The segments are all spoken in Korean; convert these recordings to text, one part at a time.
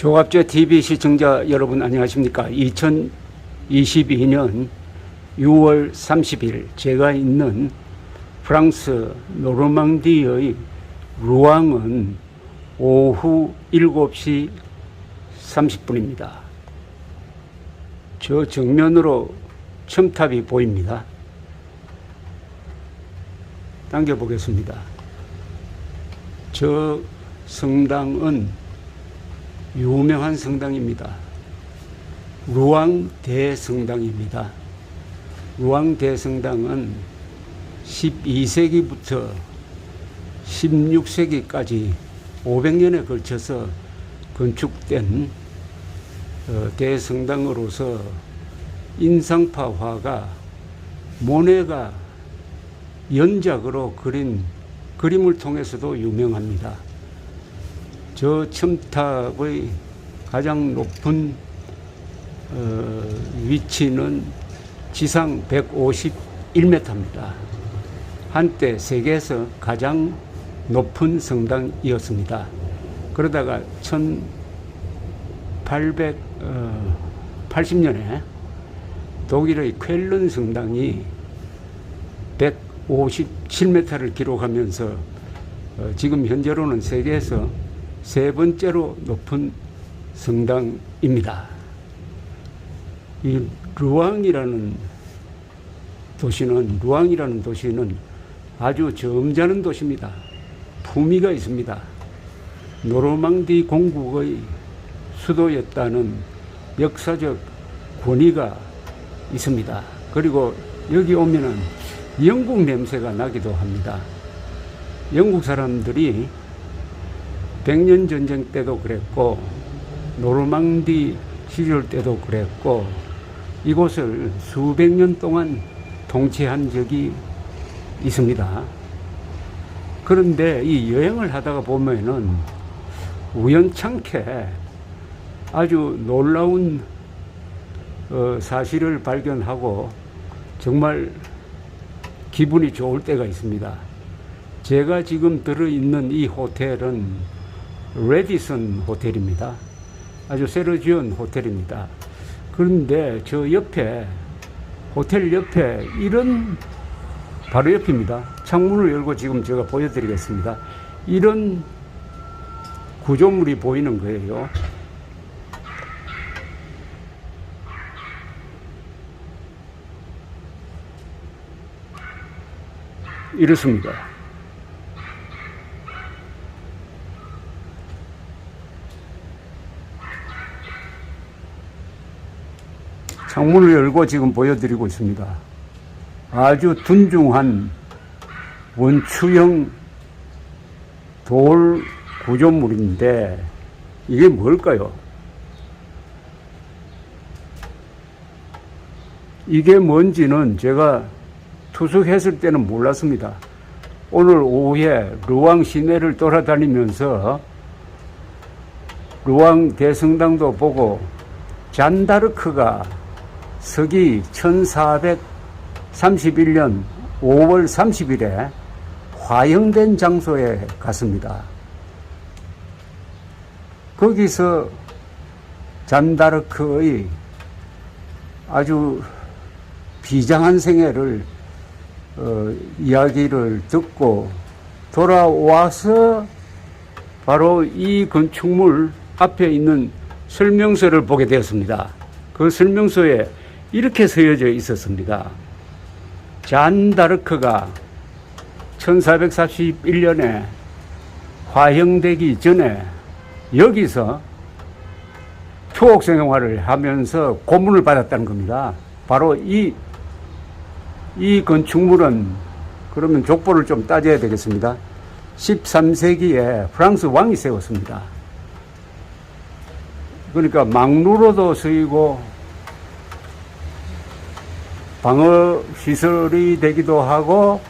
조갑제 TV 시청자 여러분 안녕하십니까? 2022년 6월 30일 제가 있는 프랑스 노르망디의 루앙은 오후 7시 30분입니다. 저 정면으로 첨탑이 보입니다. 당겨보겠습니다. 저 성당은 유명한 성당입니다. 루앙 대성당입니다. 루앙 대성당은 12세기부터 16세기까지 500년에 걸쳐서 건축된 대성당으로서 인상파 화가 모네가 연작으로 그린 그림을 통해서도 유명합니다. 저 첨탑의 가장 높은 위치는 지상 151m입니다. 한때 세계에서 가장 높은 성당이었습니다. 그러다가 1880년에 독일의 쾰른 성당이 157m를 기록하면서 지금 현재로는 세계에서 세 번째로 높은 성당입니다. 이 루앙이라는 도시는 아주 점잖은 도시입니다. 품위가 있습니다. 노르망디 공국의 수도였다는 역사적 권위가 있습니다. 그리고 여기 오면은 영국 냄새가 나기도 합니다. 영국 사람들이 백년 전쟁 때도 그랬고 노르망디 시절 때도 그랬고 이곳을 수백 년 동안 통치한 적이 있습니다. 그런데 이 여행을 하다가 보면은 우연찮게 아주 놀라운 사실을 발견하고 정말 기분이 좋을 때가 있습니다. 제가 지금 들어있는 이 호텔은 레디슨 호텔입니다. 아주 새로 지은 호텔입니다. 그런데 저 옆에 호텔 옆에 이런 바로 옆입니다. 창문을 열고 지금 제가 보여드리겠습니다. 이런 구조물이 보이는 거예요. 이렇습니다. 창문을 열고 지금 보여드리고 있습니다. 아주 둔중한 원추형 돌 구조물인데 이게 뭘까요? 이게 뭔지는 제가 투숙했을 때는 몰랐습니다. 오늘 오후에 루앙 시내를 돌아다니면서 루앙 대성당도 보고 잔다르크가 서기 1431년 5월 30일에 화형된 장소에 갔습니다. 거기서 잔다르크의 아주 비장한 생애를 이야기를 듣고 돌아와서 바로 이 건축물 앞에 있는 설명서를 보게 되었습니다. 그 설명서에 이렇게 쓰여져 있었습니다. 잔다르크가 1441년에 화형되기 전에 여기서 투옥 생활을 하면서 고문을 받았다는 겁니다. 바로 이 건축물은 그러면 족보를 좀 따져야 되겠습니다. 13세기에 프랑스 왕이 세웠습니다. 그러니까 막루로도 쓰이고 방어 시설이 되기도 하고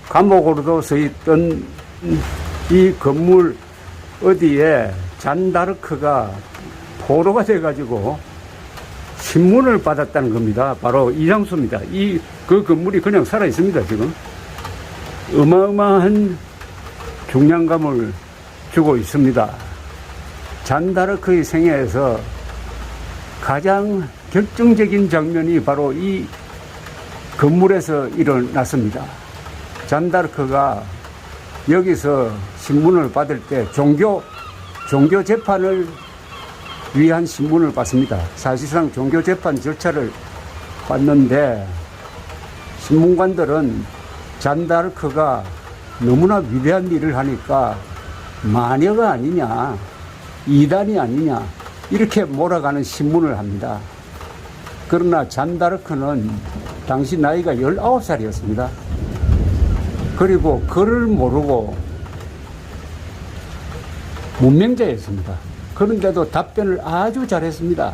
감옥으로도 쓰였던 이 건물 어디에 잔다르크가 포로가 돼가지고 신문을 받았다는 겁니다. 바로 이 장소입니다. 그 건물이 그냥 살아 있습니다. 지금 어마어마한 중량감을 주고 있습니다. 잔다르크의 생애에서 가장 결정적인 장면이 바로 이 건물에서 일어났습니다. 잔다르크가 여기서 신문을 받을 때 종교 재판을 위한 신문을 받습니다. 사실상 종교 재판 절차를 받는데 신문관들은 잔다르크가 너무나 위대한 일을 하니까 마녀가 아니냐, 이단이 아니냐 이렇게 몰아가는 신문을 합니다. 그러나 잔다르크는 당시 나이가 19살이었습니다. 그리고 글을 모르고 문맹자였습니다. 그런데도 답변을 아주 잘했습니다.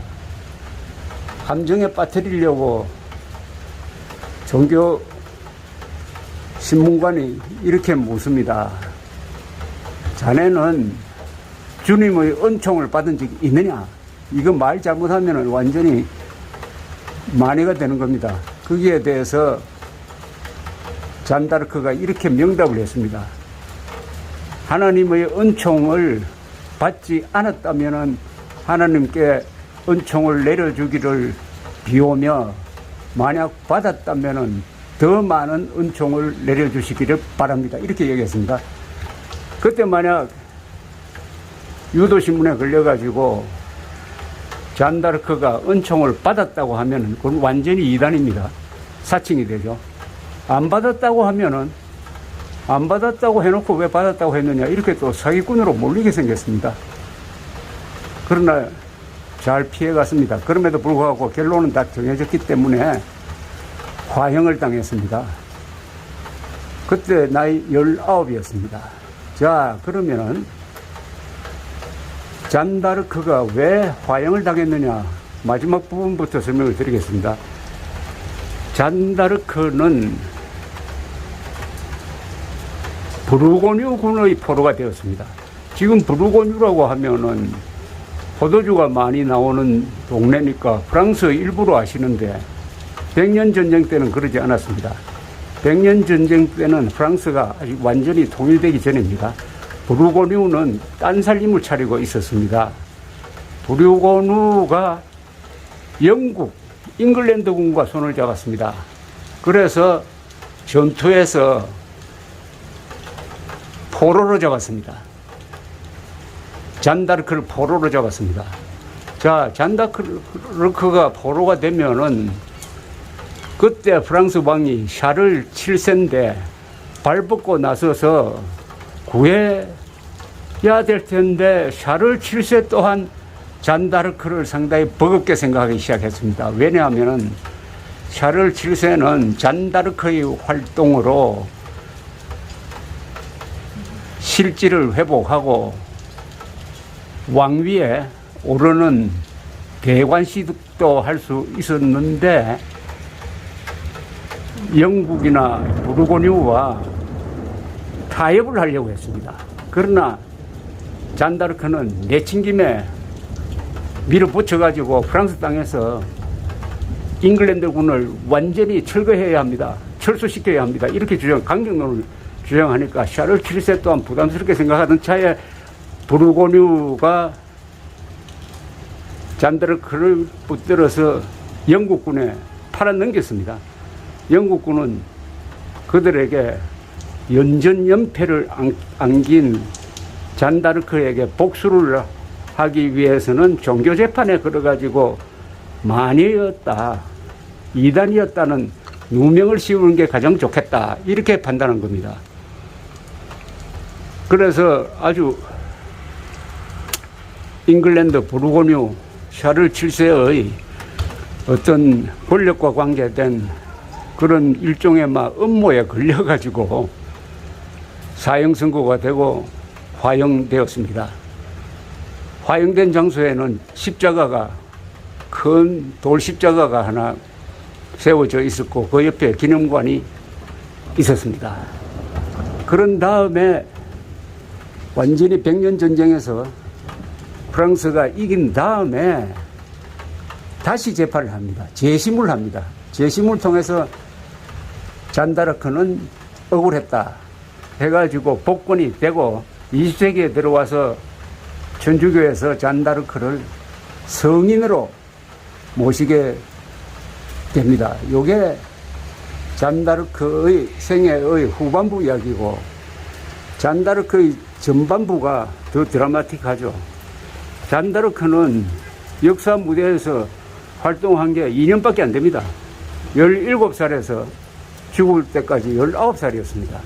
감정에 빠뜨리려고 종교 신문관이 이렇게 묻습니다. 자네는 주님의 은총을 받은 적이 있느냐? 이거 말 잘못하면 완전히 만회가 되는 겁니다. 거기에 대해서 잔다르크가 이렇게 명답을 했습니다. 하나님의 은총을 받지 않았다면 하나님께 은총을 내려주기를 비오며 만약 받았다면 더 많은 은총을 내려주시기를 바랍니다. 이렇게 얘기했습니다. 그때 만약 유도신문에 걸려가지고 잔다르크가 은총을 받았다고 하면 그건 완전히 이단입니다. 사칭이 되죠. 안 받았다고 하면은 안 받았다고 해놓고 왜 받았다고 했느냐 이렇게 또 사기꾼으로 몰리게 생겼습니다. 그러나 잘 피해갔습니다. 그럼에도 불구하고 결론은 다 정해졌기 때문에 화형을 당했습니다. 그때 나이 19이었습니다. 자, 그러면은 잔다르크가 왜 화형을 당했느냐 마지막 부분부터 설명을 드리겠습니다. 잔다르크는 부르고뉴군의 포로가 되었습니다. 지금 부르고뉴라고 하면은 포도주가 많이 나오는 동네니까 프랑스 일부로 아시는데 백년 전쟁 때는 그러지 않았습니다. 백년 전쟁 때는 프랑스가 아직 완전히 통일되기 전입니다. 부르고뉴는 딴 살림을 차리고 있었습니다. 부르고뉴가 영국, 잉글랜드군과 손을 잡았습니다. 그래서 전투에서 포로로 잡았습니다. 잔다르크를 포로로 잡았습니다. 자, 잔다르크가 포로가 되면은 그때 프랑스 왕이 샤를 7세인데 발벗고 나서서 구해야 될 텐데 샤를 7세 또한 잔다르크를 상당히 버겁게 생각하기 시작했습니다. 왜냐하면 샤를 7세는 잔다르크의 활동으로 실질을 회복하고 왕위에 오르는 대관식도 할 수 있었는데 영국이나 부르고뉴와 타협을 하려고 했습니다. 그러나 잔다르크는 내친김에 밀어붙여가지고 프랑스 땅에서 잉글랜드군을 완전히 철거해야 합니다. 철수시켜야 합니다. 이렇게 강경론을 주장하니까 샤를 7세 또한 부담스럽게 생각하던 차에 부르고뉴가 잔다르크를 붙들어서 영국군에 팔아넘겼습니다. 영국군은 그들에게 연전연패를 안긴 잔다르크에게 복수를 하기 위해서는 종교재판에 걸어가지고 마녀였다, 이단이었다는 누명을 씌우는 게 가장 좋겠다 이렇게 판단한 겁니다. 그래서 아주 잉글랜드 부르고뉴 샤를 7세의 어떤 권력과 관계된 그런 일종의 음모에 걸려가지고 사형 선고가 되고 화형되었습니다. 화형된 장소에는 십자가가 큰 돌 십자가가 하나 세워져 있었고 그 옆에 기념관이 있었습니다. 그런 다음에 완전히 백년 전쟁에서 프랑스가 이긴 다음에 다시 재판을 합니다. 재심을 합니다. 재심을 통해서 잔다르크는 억울했다 해가지고 복권이 되고 20세기에 들어와서 천주교에서 잔다르크를 성인으로 모시게 됩니다. 요게 잔다르크의 생애의 후반부 이야기고, 잔다르크의 전반부가 더 드라마틱하죠. 잔다르크는 역사 무대에서 활동한 게 2년밖에 안 됩니다. 17살에서 죽을 때까지 19살이었습니다.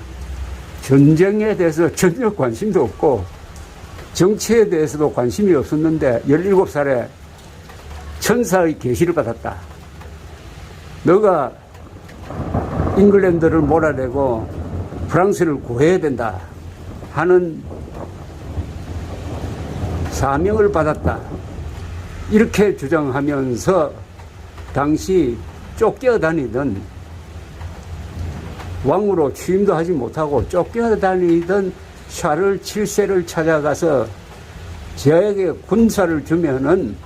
전쟁에 대해서 전혀 관심도 없고 정치에 대해서도 관심이 없었는데 17살에 천사의 계시를 받았다. 너가 잉글랜드를 몰아내고 프랑스를 구해야 된다 하는 사명을 받았다. 이렇게 주장하면서 당시 쫓겨다니던, 왕으로 취임도 하지 못하고 쫓겨다니던 샤를 7세를 찾아가서 저에게 군사를 주면은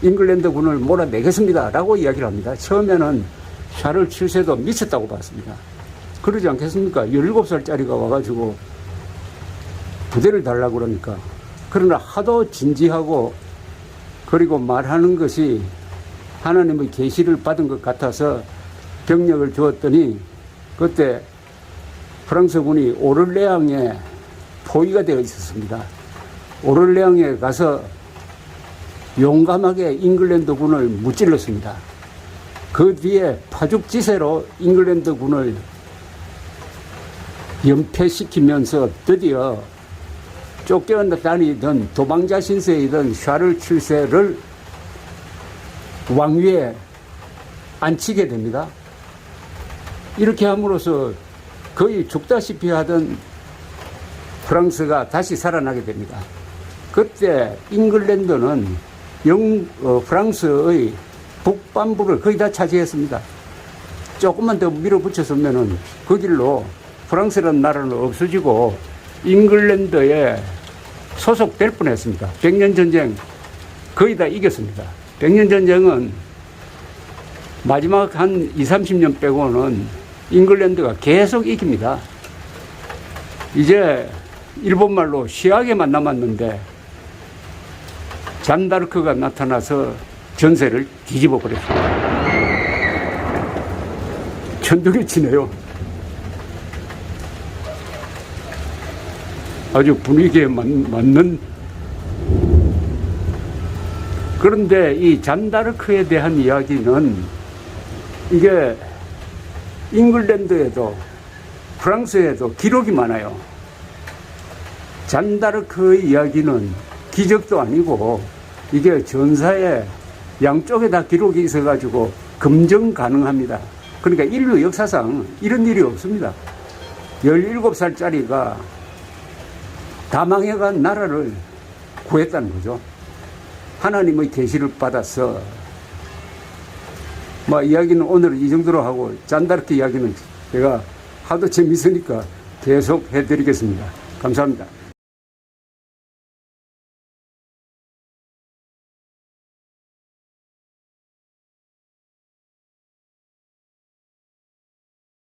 잉글랜드 군을 몰아내겠습니다 라고 이야기를 합니다. 처음에는 샤를 7세도 미쳤다고 봤습니다. 그러지 않겠습니까? 17살짜리가 와가지고 부대를 달라고 그러니까. 그러나 하도 진지하고 그리고 말하는 것이 하나님의 계시를 받은 것 같아서 병력을 주었더니, 그때 프랑스군이 오를레앙에 포위가 되어 있었습니다. 오를레앙에 가서 용감하게 잉글랜드 군을 무찔렀습니다. 그 뒤에 파죽지세로 잉글랜드 군을 연패시키면서 드디어 쫓겨다니던 도망자 신세이던 샤를 7세를 왕위에 앉히게 됩니다. 이렇게 함으로써 거의 죽다시피 하던 프랑스가 다시 살아나게 됩니다. 그때 잉글랜드는 프랑스의 북반부를 거의 다 차지했습니다. 조금만 더 밀어붙였으면 그 길로 프랑스라는 나라는 없어지고 잉글랜드에 소속될 뻔했습니다. 백년전쟁 거의 다 이겼습니다. 백년전쟁은 마지막 한 20-30년 빼고는 잉글랜드가 계속 이깁니다. 이제 일본말로 시하게만 남았는데 잔다르크가 나타나서 전세를 뒤집어 버렸습니다. 천둥이 치네요. 아주 분위기에 맞는. 그런데 이 잔다르크에 대한 이야기는 이게 잉글랜드에도 프랑스에도 기록이 많아요. 잔다르크의 이야기는 기적도 아니고 이게 전사에 양쪽에 다 기록이 있어가지고 검증 가능합니다. 그러니까 인류 역사상 이런 일이 없습니다. 17살짜리가 다 망해간 나라를 구했다는 거죠. 하나님의 계시를 받아서. 이야기는 오늘 이 정도로 하고, 잔다르크 이야기는 제가 하도 재밌으니까 계속 해드리겠습니다. 감사합니다.